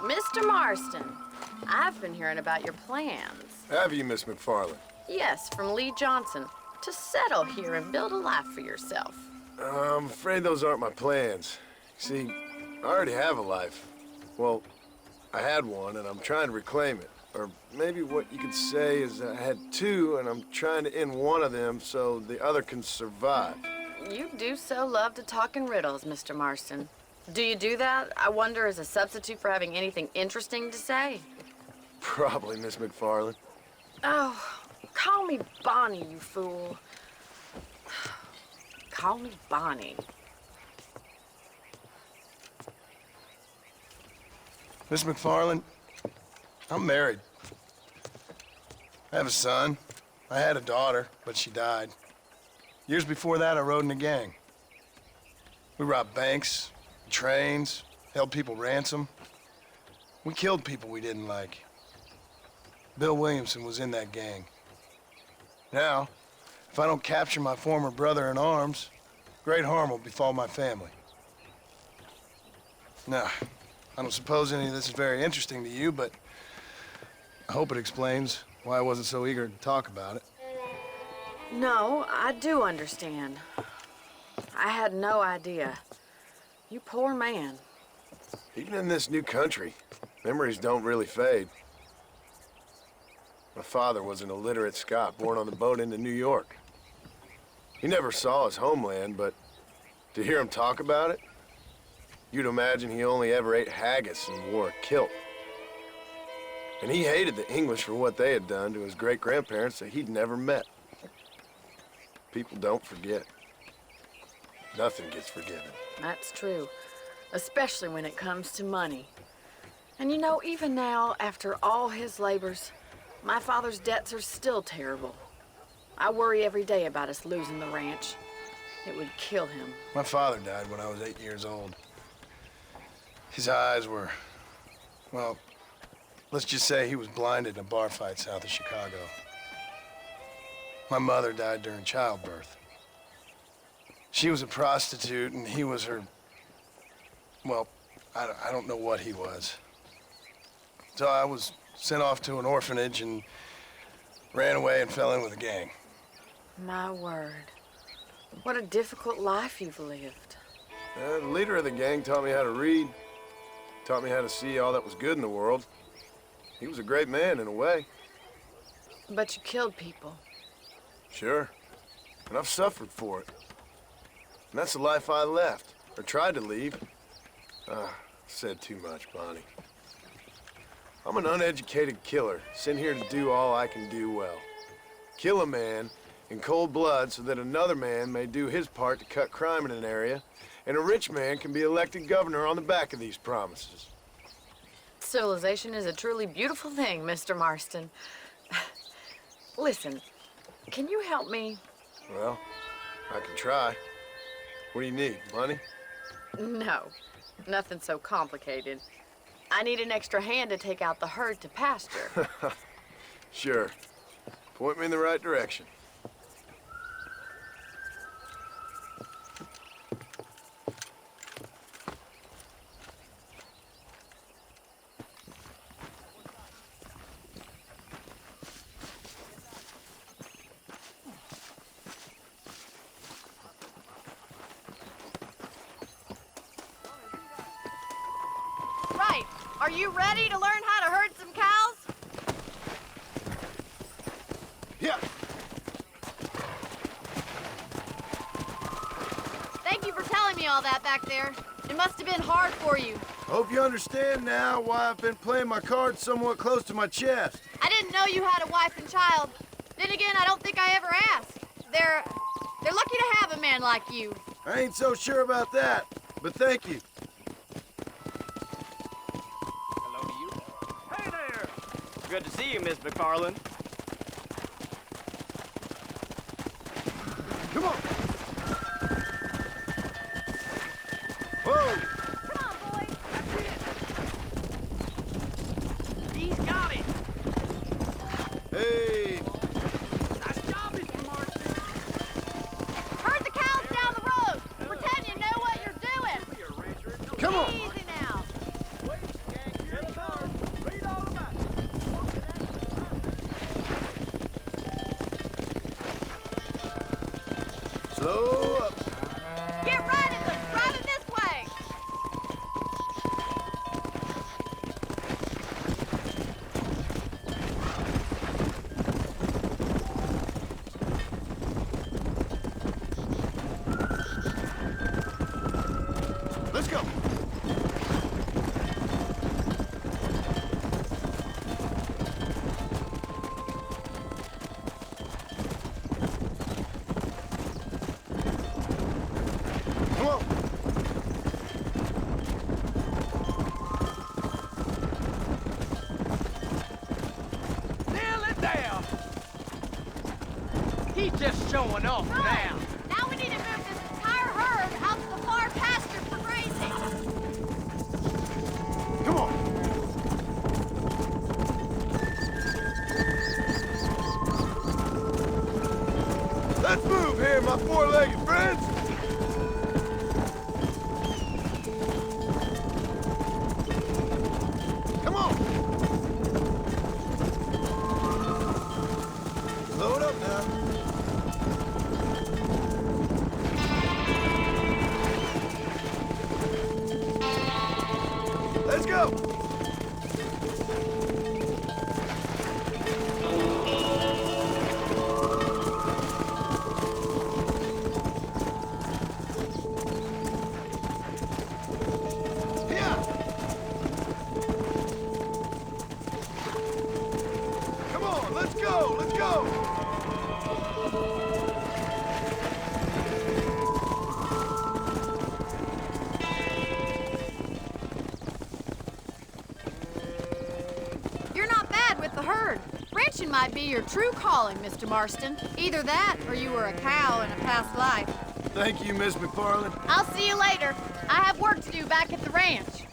Mr. Marston, I've been hearing about your plans. Have you, Miss McFarland? Yes, from Lee Johnson. To settle here and build a life for yourself. I'm afraid those aren't my plans. See, I already have a life. Well, I had one, and I'm trying to reclaim it. Or maybe what you could say is I had two, and I'm trying to end one of them so the other can survive. You do so love to talk in riddles, Mr. Marston. Do you do that, I wonder, as a substitute for having anything interesting to say? Probably, Miss McFarland. Oh, call me Bonnie, you fool. Call me Bonnie. Miss McFarland, I'm married. I have a son. I had a daughter, but she died. Years before that, I rode in a gang. We robbed banks, trains, held people ransom. We killed people we didn't like. Bill Williamson was in that gang. Now, if I don't capture my former brother in arms, great harm will befall my family. Now, I don't suppose any of this is very interesting to you, but I hope it explains why I wasn't so eager to talk about it. No, I do understand. I had no idea. You poor man. Even in this new country, memories don't really fade. My father was an illiterate Scot born on the boat into New York. He never saw his homeland, but to hear him talk about it, you'd imagine he only ever ate haggis and wore a kilt. And he hated the English for what they had done to his great-grandparents that he'd never met. People don't forget. Nothing gets forgiven. That's true, especially when it comes to money. And you know, even now, after all his labors, my father's debts are still terrible. I worry every day about us losing the ranch. It would kill him. My father died when I was 8 years old. His eyes were, well, let's just say he was blinded in a bar fight south of Chicago. My mother died during childbirth. She was a prostitute, and he was her, well, I don't know what he was. So I was sent off to an orphanage and ran away and fell in with a gang. My word. What a difficult life you've lived. The leader of the gang taught me how to read, taught me how to see all that was good in the world. He was a great man in a way. But you killed people. Sure. And I've suffered for it. And that's the life I left, or tried to leave. Said too much, Bonnie. I'm an uneducated killer, sent here to do all I can do well. Kill a man in cold blood so that another man may do his part to cut crime in an area, and a rich man can be elected governor on the back of these promises. Civilization is a truly beautiful thing, Mr. Marston. Listen, can you help me? Well, I can try. What do you need, money? No, nothing so complicated. I need an extra hand to take out the herd to pasture. Sure. Point me in the right direction. Right. Are you ready to learn how to herd some cows? Yeah. Thank you for telling me all that back there. It must have been hard for you. Hope you understand now why I've been playing my cards somewhat close to my chest. I didn't know you had a wife and child. Then again, I don't think I ever asked. They're lucky to have a man like you. I ain't so sure about that, but thank you. Hello to you. Hey there! Good to see you, Miss McFarland. Come on! Whoa! Come on, boys. He's got it! Hey! Nice job, Mr. Marston. Herd the cows down the road. Pretend you know what you're doing. Come on! Easy now. go. Come on. Nail it down. He's just showing off now. Now we need to move this entire herd out to the far pasture for grazing. Come on. Let's move here, my four-legged friends. Come on. Load up now. Let's go. Yeah. Come on, let's go, let's go. You're not bad with the herd. Ranching might be your true calling, Mr. Marston. Either that, or you were a cow in a past life. Thank you, Miss McFarland. I'll see you later. I have work to do back at the ranch.